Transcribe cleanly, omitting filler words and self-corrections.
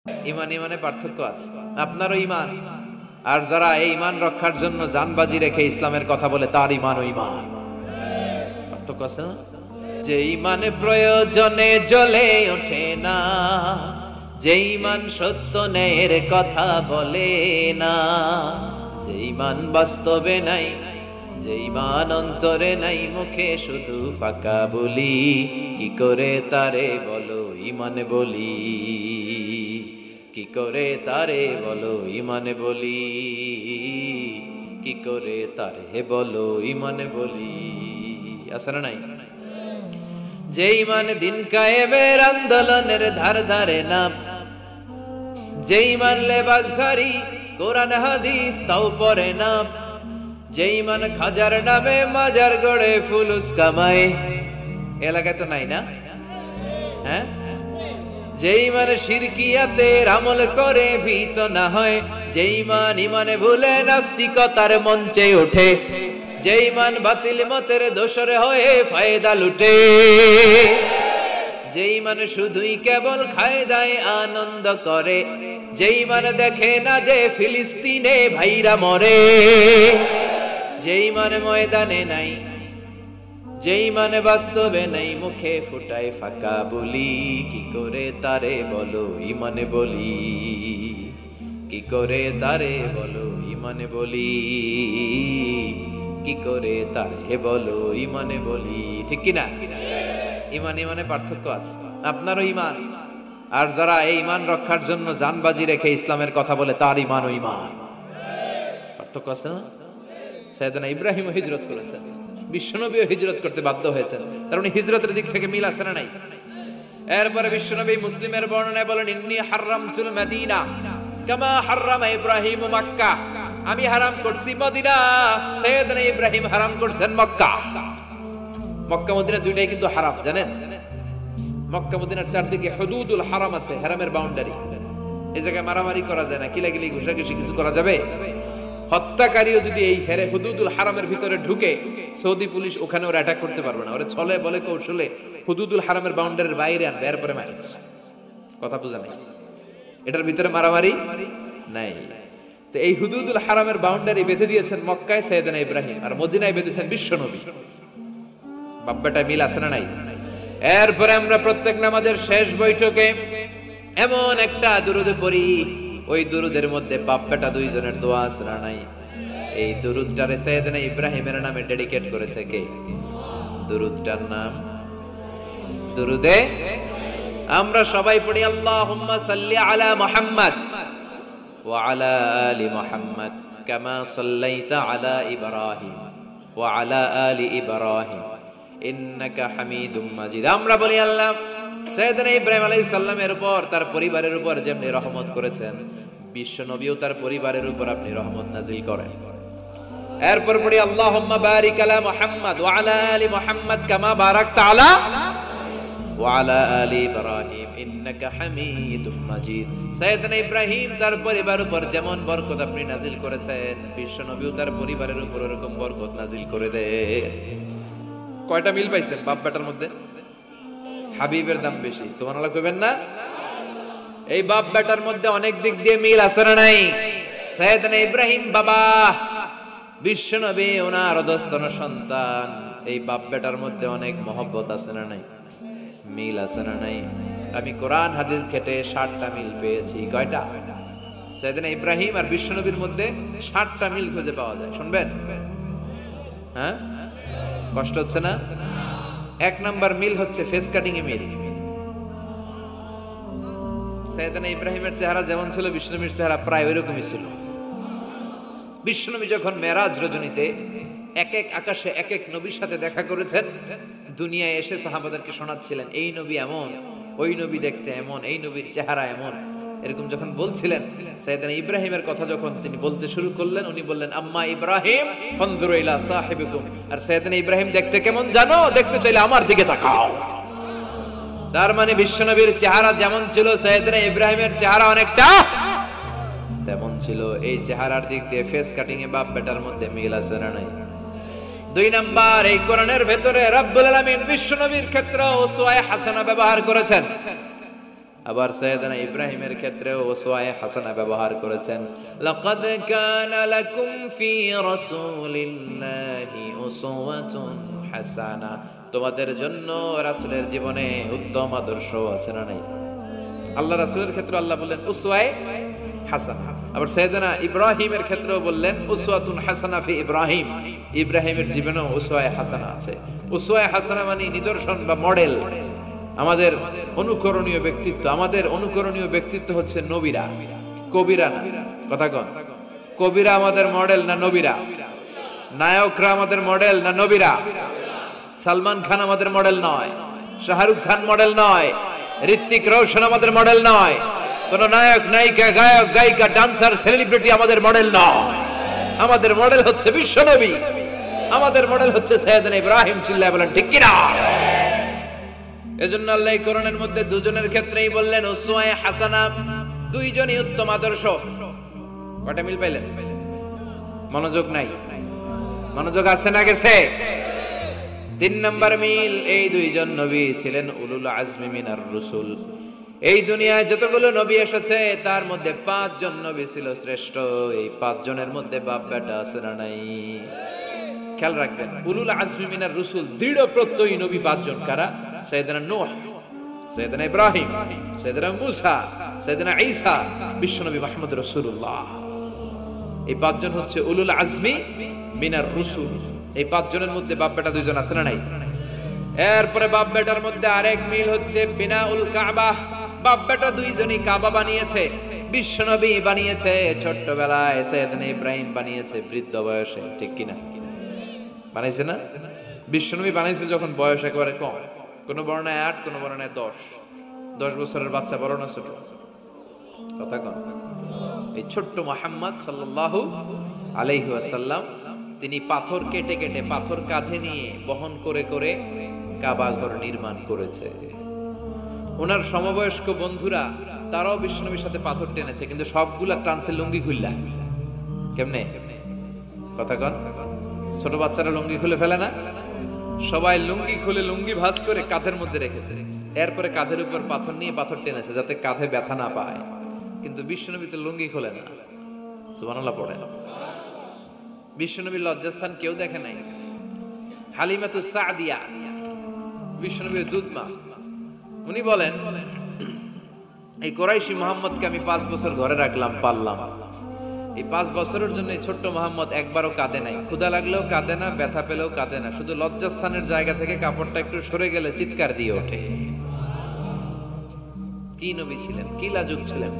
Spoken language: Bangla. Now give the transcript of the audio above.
ইমান ইমানে পার্থক্য আছে। আপনারও ইমান, আর যারা এই ইমান রক্ষার জন্য জানবাজি রেখে ইসলামের কথা বলে তার ইমান ও ইমান, পার্থক্য আছে না? যে ইমানে প্রয়োজনে জ্বলে ওঠে না, যে ইমান সত্য ন্যায়ের কথা বলে না, যে ইমান বাস্তবে নাই, যে ইমান অন্তরে নাই, মুখে শুধু ফাঁকা বলি, কি করে তারে বলো ইমানে বলি, কি করে তারে বলো ইমানে বলি, কি করে তারে বলো ইমানে বলি। আছে না নাই? যে ইমান দিন কায়েমের আন্দোলনের ধার ধারে না, যে ইমান লেবাসধারী কোরআন হাদিস তাও পড়ে না, যে ইমান খাজার নামে মাজার গড়ে ফুলুস কামায়, এলাকায় তো নাই না? হ্যাঁ, যে ইমান শিরকিয়াতের আমল করে ভীত না হয়, যে ইমান ইমানে ভুলে নাস্তিকতার মঞ্চে ওঠে, যে ইমান বাতিল মতের দোষর হয়ে ফায়দা লুটে, যে ইমান শুধুই কেবল খায় দায় আনন্দ করে, যে ইমান দেখে না যে ফিলিস্তিনে ভাইরা মরে, যে ইমান ময়দানে নাই, যে ইমানে বাস্তবে নাই, মুখে ফুটায় ফাঁকা বলি, কি করে তারে বলো ইমানে বলি, কি করে তারে বলো ইমানে বলি, কি করে তারে বলো ইমানে বলি। ঠিক কিনা? ইমান ইমানে পার্থক্য আছে। আপনারও ইমান, আর যারা এই ইমান রক্ষার জন্য জানবাজি রেখে ইসলামের কথা বলে তার ইমান ও ইমান, পার্থক্য আছে না? সাইয়েদনা ইব্রাহিম হিজরত করেছেন, বিশ্বনবীও হিজরত করতে বাধ্য হয়েছেন, তার মানে হিজরতের দিক থেকে মিল আছে না নাই? এরপরে বিশ্বনবী মুসলিমের বর্ণনায় বলেন, ইন্নী হারামতুল মদিনা কামা হারামা ইব্রাহিম মক্কা, আমি হারাম করছি মদিনা, সাইয়েদনা ইব্রাহিম হারাম করছেন মক্কা। মক্কা মদিনা দুইটাই কিন্তু হারাম, জানেন? মক্কা মদিনার চারদিকে হুদুদুল হারাম আছে, হারামের বাউন্ডারি। এই জায়গায় মারামারি করা যায় না, কিলাকিলি ঘুষাঘুষি কিছু করা যাবে? হত্যাকারীও যদি এই হেরে হুদুদুল হারামের ভিতরে ঢুকে, সৌদি পুলিশ ওখানে ওরা অ্যাটাক করতে পারবে না, ওরা ছলে বলে কৌশলে হুদুদুল হারামের বাউন্ডারির বাইরে আনবে, এরপরে মারিস। কথা বুঝা নাই? এটার ভিতরে মারামারি নাই। তো এই হুদুদুল হারামের বাউন্ডারি বেঁধে দিয়েছেন মক্কায় সাইয়েদনা ইব্রাহিম, আর মদিনায় বেঁধেছেন বিশ্বনবী। বাপ্পাটা মিল আছে না নাই? এরপরে আমরা প্রত্যেক নামাজের শেষ বৈঠকে এমন একটা দুরূদ পড়ি, ওই দুরুদের মধ্যে বাপ বেটা দুইজনের দোয়া আছে না নাই? এই দুরুদটারে সাইয়েদনা ইব্রাহিমের নামে ডেডিকেট করেছে কে? দুরুদটার নাম দুরুদে আমরা সবাই পড়ি, আল্লাহুম্মা সাল্লি আলা মুহাম্মাদ ওয়া আলা আলি মুহাম্মাদ কামা সাল্লাইতা আলা ইব্রাহিম ওয়া আলা আলি ইব্রাহিম ইন্নাকা হামিদুম মাজিদ। আমরা বলি, আল্লাহ সাইয়েদনা ইব্রাহিম আলাইহিস সালামের উপর, তার পরিবারের উপর যেমনি রহমত করেছেন, বিশ্ব নবীও তার পরিবারের উপর আপনি রহমত নাজিল করেন। এরপর পড়ি, আল্লাহুম্মা বারিক আলা মুহাম্মাদ ওয়া আলা আলি মুহাম্মাদ কামা বারাকতা আলা ওয়া আলা আলি ইব্রাহিম ইন্নাকা হামিদুম মাজিদ। সাইয়েদনা ইব্রাহিম তার পরিবারের উপর যেমন বরকত আপনি নাজিল করেছেন, বিশ্ব নবীও তার পরিবারের উপর এরকম বরকত নাজিল করে দেন। কয়টা মিল পাইছেন বাপ বেটার মধ্যে? হাবিবের দাম বেশি, সুবহানাল্লাহ কইবেন না? এই বাপ বেটার মধ্যে অনেক দিক দিয়ে মিল আছে না নাই? সাইয়েদনা ইব্রাহিম বাবা, বিশ্বনবী ওনার অধস্তন সন্তান, এই বাপ বেটার মধ্যে অনেক মহব্বত আছে না নাই? মিল আছে না নাই? আমি কোরআন হাদিস ঘেটে 60টা মিল পেয়েছি। কয়টা? সাইয়েদনা ইব্রাহিম আর বিশ্বনবীর মধ্যে 60টা মিল খুঁজে পাওয়া যায়। শুনবেন? হ্যাঁ, কষ্ট হচ্ছে না? এক নাম্বার মিল হচ্ছে ফেস কাটিং এ মিল। সাইয়েদনা ইব্রাহিমের চেহারা যেমন ছিল, বিশ্বনবীর চেহারা প্রায় ওইরকমই ছিল। বিশ্বনবী যখন মেরাজ রজনীতে এক এক আকাশে এক এক নবীর সাথে দেখা করেছেন, দুনিয়ায় এসে সাহাবাদেরকে শোনাচ্ছিলেন, এই নবী এমন, ওই নবী দেখতে এমন, এই নবীর চেহারা এমন, এরকম যখন বলছিলেন, সাইয়েদনা ইব্রাহিমের কথা যখন তিনি বলতে শুরু করলেন, উনি বললেন, আম্মা ইব্রাহিম ফানজুরু ইলা সাহিবিকুম। আর সাইয়েদনা ইব্রাহিম দেখতে কেমন জানো? দেখতে চাইলে আমার দিকে তাকাও। তার মানে বিশ্বনবীর চেহারা যেমন ছিল, সাইয়েদনা ইব্রাহিমের চেহারা অনেকটা তেমন ছিল। এই চেহারার দিক দিয়ে ফেস কাটিং এ বাপ বেটার মধ্যে মিল আছে না নাই? দুই নাম্বার, এই কোরআনের ভেতরে রব্বুল আলামিন বিশ্বনবীর ক্ষেত্রে উসওয়ায়ে হাসানা ব্যবহার করেছেন। আবার সাইয়েদনা ইব্রাহিমের ক্ষেত্রেও উসওয়ায়ে হাসানা ব্যবহার করেছেন। লাকাদ কানা লাকুম ফি রাসূলিল্লাহি উসওয়াতুন হাসানা, তোমাদের জন্য রাসূলের জীবনে উত্তম আদর্শ আছে না নাই? আল্লাহ রাসূলের ক্ষেত্রে আল্লাহ বললেন উসওয়ায়ে হাসানা, আবার সাইয়েদনা ইব্রাহিমের ক্ষেত্রেও বললেন উসওয়াতুন হাসানা ফি ইব্রাহিম, ইব্রাহিমের জীবনেও উসওয়ায়ে হাসানা আছে। উসওয়ায়ে হাসানা মানে নিদর্শন বা মডেল, আমাদের অনুকরণীয় ব্যক্তিত্ব। আমাদের অনুকরণীয় ব্যক্তিত্ব হচ্ছে নবীরা, কবিরা না। কথা কন, কবিরা আমাদের মডেল না নবীরা? নায়করা আমাদের মডেল না নবীরা? সালমান খান আমাদের মডেল নয়, শাহরুখ খান মডেল নয়, ঋত্বিক রোশন আমাদের মডেল নয়, কোন নায়ক নায়িকা গায়ক গায়িকা ডান্সার সেলিব্রিটি আমাদের মডেল নয়। আমাদের মডেল হচ্ছে বিশ্ব নবী, আমাদের মডেল হচ্ছে সাইয়েদনা ইব্রাহিম। চিল্লায় বলেন ঠিক কিনা? এজন্য আল্লাহ কোরআনের মধ্যে দুজনের ক্ষেত্রেই বললেন উসওয়ায়ে হাসানা, দুইজনই উত্তম আদর্শ। কয়টা মিল পাইলেন? মনোযোগ নাই? মনোযোগ আছে না গেছে? 3 নাম্বার মিল, এই দুইজন নবী ছিলেন উলুল আজমি মিনার রাসূল। এই দুনিয়ায় যতগুলো নবী এসেছে তার মধ্যে 5 জন নবী ছিল শ্রেষ্ঠ। এই 5 জনের মধ্যে বাপ বেটা আছে না নাই? খেয়াল রাখবেন, উলুল আজমি মিনার রাসূল দৃঢ় প্রত্যয়ী নবী 5 জন। কারা? সাইয়েদনা নূহ, সাইয়েদনা ইব্রাহিম, সাইয়েদনা মূসা, সাইয়েদনা ঈসা, বিশ্বনবী মুহাম্মদ রাসূলুল্লাহ। এই 5 জন হচ্ছে উলুল আজমি মিনার রাসূল। এই 5 জনের মধ্যে বাপ বেটা 2 জন আছে না নাই? এরপরে বাপ বেটার মধ্যে আরেক মিল হচ্ছে বিনাউল কাবা। বাপ বেটা 2 জনই কাবা বানিয়েছে, বিশ্বনবী বানিয়েছে ছোট্টবেলায়, সাইয়েদনা ইব্রাহিম বানিয়েছে বৃদ্ধ বয়সে। ঠিক কিনা? বানাইছে না? বিশ্বনবী বানাইছে যখন বয়স একেবারে কম, কোন বর্ণায় 8, কোন বর্ণায় 10 বছরের বাচ্চা, বড় না ছোট? কথা কন। এই ছোট্ট মুহাম্মদ সাল্লাল্লাহু আলাইহি ওয়াসাল্লাম তিনি পাথর কেটে কেটে, পাথর কাঁধে নিয়ে বহন করে করে কাবা ঘর নির্মাণ করেছে। ওনার সমবয়স্ক বন্ধুরা তারাও বিশ্বনবীর সাথে পাথর টেনেছে, কিন্তু সবগুলা টানছে লুঙ্গি খুললা। কেমনে? কথা কন। ছোট বাচ্চারা লুঙ্গি খুলে ফেলে না? সবাই লুঙ্গি খুলে লুঙ্গি ভাঁজ করে কাঁধের মধ্যে রেখেছে, এরপরে কাঁধের উপর পাথর নিয়ে পাথর টেনেছে যাতে কাঁধে ব্যথা না পায়। কিন্তু বিশ্বনবী তো লুঙ্গি খোলে না। সুবহানাল্লাহ পড়ে। বিশ্বনবীর লজ্জাস্থান কেউ দেখে নাই। হালিমাতুস সাদিয়া, বিশ্বনবীর দুধমা, উনি বলেন এই কুরাইশি মুহাম্মদকে আমি 5 বছর ঘরে রাখলাম, পাললাম। এই 5 বছরের জন্য এই ছোট্ট মুহাম্মদ একবারও কাঁদে নাই, ক্ষুধা লাগলেও কাঁদে না, ব্যথা পেলেও কাঁদে না, শুধু লজ্জাস্থানের জায়গা থেকে কাপড়টা একটু সরে গেলে চিৎকার দিয়ে ওঠে। কি নবী ছিলেন, কি লাজুক ছিলেন!